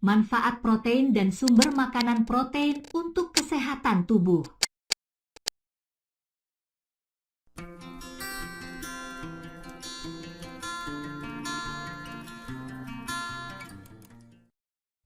manfaat protein dan sumber makanan protein untuk kesehatan tubuh.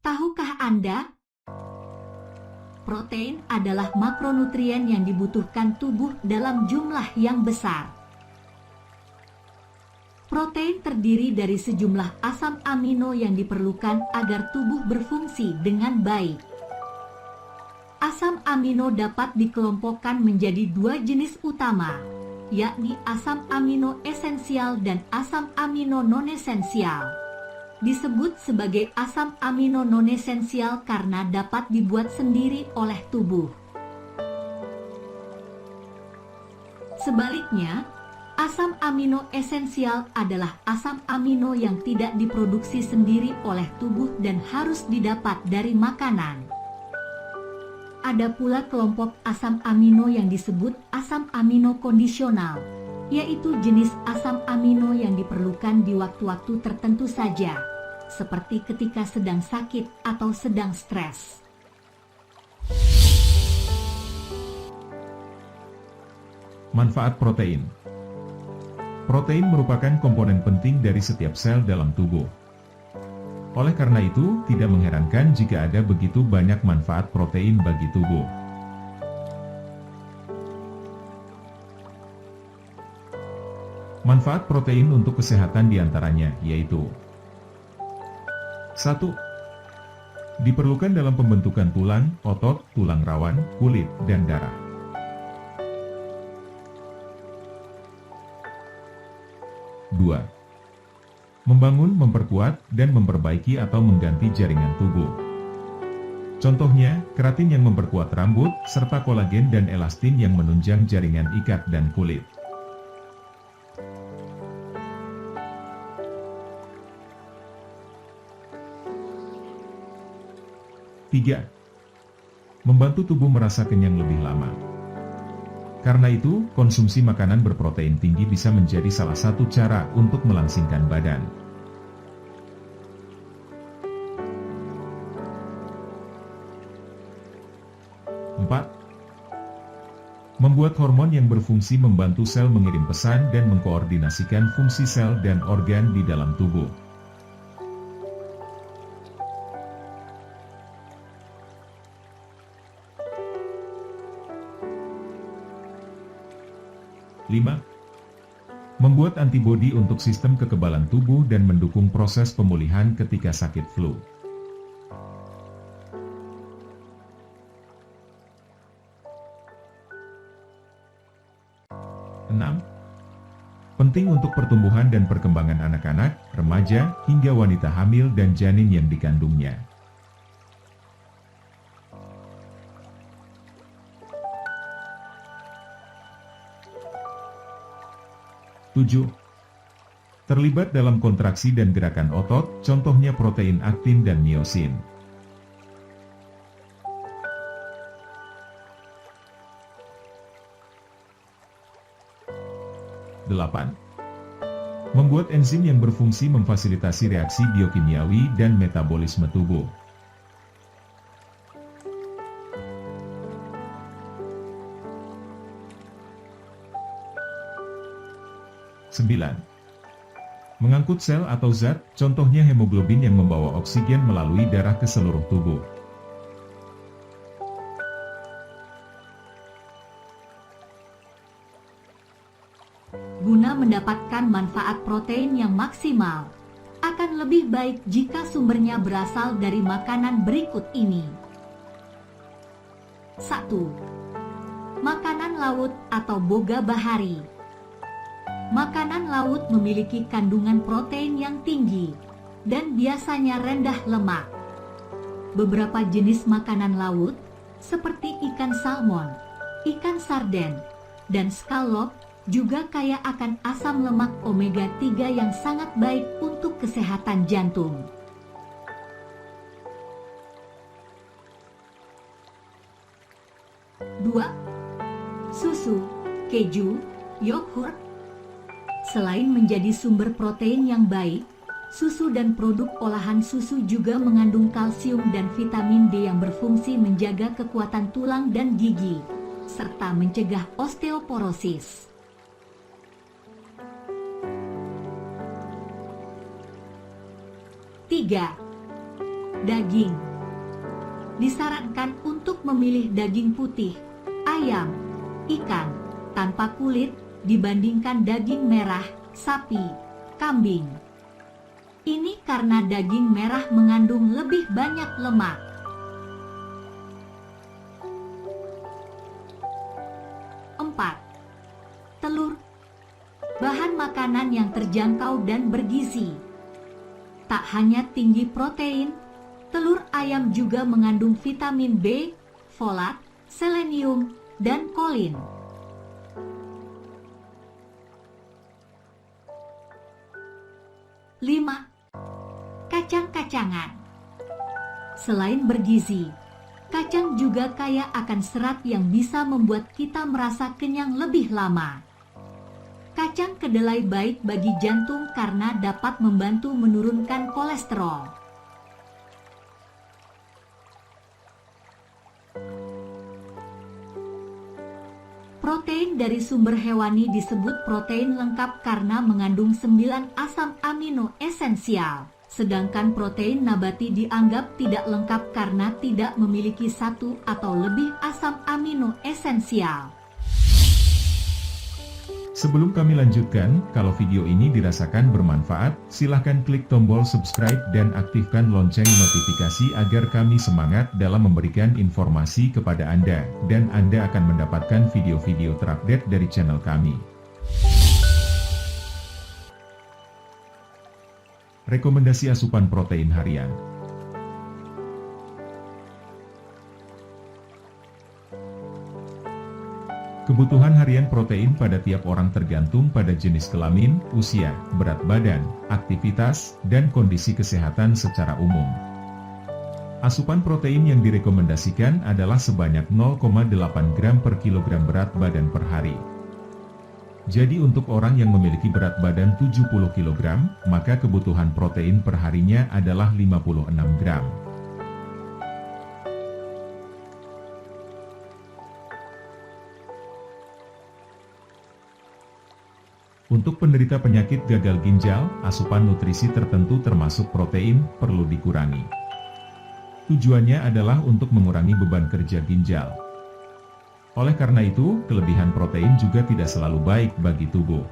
Tahukah Anda? Protein adalah makronutrien yang dibutuhkan tubuh dalam jumlah yang besar. Protein terdiri dari sejumlah asam amino yang diperlukan agar tubuh berfungsi dengan baik. Asam amino dapat dikelompokkan menjadi dua jenis utama, yakni asam amino esensial dan asam amino non-esensial. Disebut sebagai asam amino non-esensial karena dapat dibuat sendiri oleh tubuh. Sebaliknya, asam amino esensial adalah asam amino yang tidak diproduksi sendiri oleh tubuh dan harus didapat dari makanan. Ada pula kelompok asam amino yang disebut asam amino kondisional, yaitu jenis asam amino yang diperlukan di waktu-waktu tertentu saja, seperti ketika sedang sakit atau sedang stres. Manfaat protein. Protein merupakan komponen penting dari setiap sel dalam tubuh. Oleh karena itu, tidak mengherankan jika ada begitu banyak manfaat protein bagi tubuh. Manfaat protein untuk kesehatan diantaranya yaitu 1. Diperlukan dalam pembentukan tulang, otot, tulang rawan, kulit, dan darah. 2. Membangun, memperkuat, dan memperbaiki atau mengganti jaringan tubuh. Contohnya, keratin yang memperkuat rambut, serta kolagen dan elastin yang menunjang jaringan ikat dan kulit. 3. Membantu tubuh merasa kenyang lebih lama. Karena itu, konsumsi makanan berprotein tinggi bisa menjadi salah satu cara untuk melangsingkan badan. 4. Membuat hormon yang berfungsi membantu sel mengirim pesan dan mengkoordinasikan fungsi sel dan organ di dalam tubuh. 5. Membuat antibodi untuk sistem kekebalan tubuh dan mendukung proses pemulihan ketika sakit flu. 6. Penting untuk pertumbuhan dan perkembangan anak-anak, remaja, hingga wanita hamil dan janin yang dikandungnya. 7. Terlibat dalam kontraksi dan gerakan otot, contohnya protein aktin dan miosin. 8. Membuat enzim yang berfungsi memfasilitasi reaksi biokimiawi dan metabolisme tubuh. 9. Mengangkut sel atau zat, contohnya hemoglobin yang membawa oksigen melalui darah ke seluruh tubuh. 10. Guna mendapatkan manfaat protein yang maksimal, akan lebih baik jika sumbernya berasal dari makanan berikut ini. 1. Makanan laut atau boga bahari. Makanan laut memiliki kandungan protein yang tinggi dan biasanya rendah lemak. Beberapa jenis makanan laut, seperti ikan salmon, ikan sarden, dan scallop, juga kaya akan asam lemak omega 3 yang sangat baik untuk kesehatan jantung. 2. Susu, keju, yogurt. Selain menjadi sumber protein yang baik, Susu dan produk olahan susu juga mengandung kalsium dan vitamin D yang berfungsi menjaga kekuatan tulang dan gigi, serta mencegah osteoporosis. Tiga, daging. Disarankan untuk memilih daging putih, ayam, ikan, tanpa kulit, dibandingkan daging merah, sapi, kambing. Ini karena daging merah mengandung lebih banyak lemak. Empat, telur. Bahan makanan yang terjangkau dan bergizi. Tak hanya tinggi protein, telur ayam juga mengandung vitamin B, folat, selenium, dan kolin. 5. Kacang-kacangan. Selain bergizi, kacang juga kaya akan serat yang bisa membuat kita merasa kenyang lebih lama. Kacang kedelai baik bagi jantung karena dapat membantu menurunkan kolesterol. Protein dari sumber hewani disebut protein lengkap karena mengandung 9 asam amino esensial. Sedangkan protein nabati dianggap tidak lengkap karena tidak memiliki 1 atau lebih asam amino esensial. Sebelum kami lanjutkan, kalau video ini dirasakan bermanfaat, silahkan klik tombol subscribe dan aktifkan lonceng notifikasi agar kami semangat dalam memberikan informasi kepada Anda, dan Anda akan mendapatkan video-video terupdate dari channel kami. Rekomendasi asupan protein harian. Kebutuhan harian protein pada tiap orang tergantung pada jenis kelamin, usia, berat badan, aktivitas, dan kondisi kesehatan secara umum. Asupan protein yang direkomendasikan adalah sebanyak 0,8 gram per kilogram berat badan per hari. Jadi untuk orang yang memiliki berat badan 70 kg, maka kebutuhan protein per harinya adalah 56 gram. Untuk penderita penyakit gagal ginjal, asupan nutrisi tertentu termasuk protein perlu dikurangi. Tujuannya adalah untuk mengurangi beban kerja ginjal. Oleh karena itu, kelebihan protein juga tidak selalu baik bagi tubuh.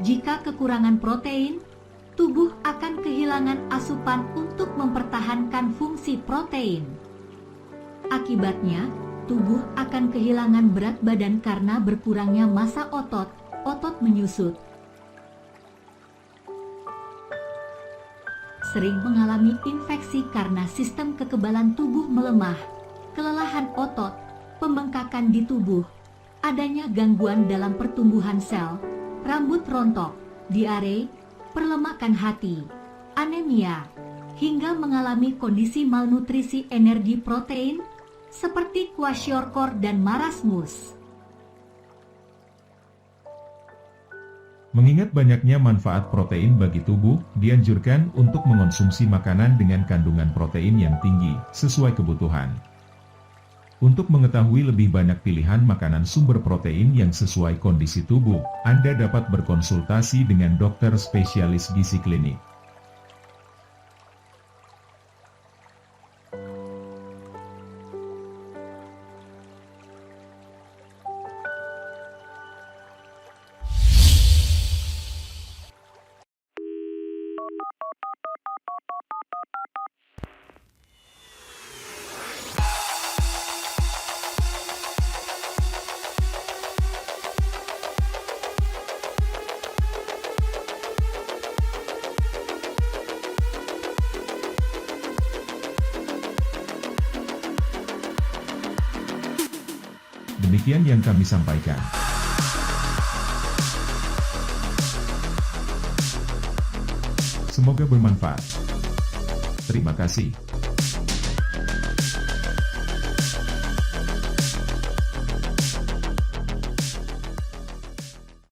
Jika kekurangan protein, tubuh akan kehilangan asupan untuk mempertahankan fungsi protein. Akibatnya, tubuh akan kehilangan berat badan karena berkurangnya massa otot, otot menyusut. Sering mengalami infeksi karena sistem kekebalan tubuh melemah, kelelahan otot, pembengkakan di tubuh, adanya gangguan dalam pertumbuhan sel, rambut rontok, diare, perlemakan hati, anemia, hingga mengalami kondisi malnutrisi energi protein seperti kwashiorkor dan marasmus. Mengingat banyaknya manfaat protein bagi tubuh, dianjurkan untuk mengonsumsi makanan dengan kandungan protein yang tinggi, sesuai kebutuhan. Untuk mengetahui lebih banyak pilihan makanan sumber protein yang sesuai kondisi tubuh, Anda dapat berkonsultasi dengan dokter spesialis gizi klinik. Demikian yang kami sampaikan. Semoga bermanfaat. Terima kasih.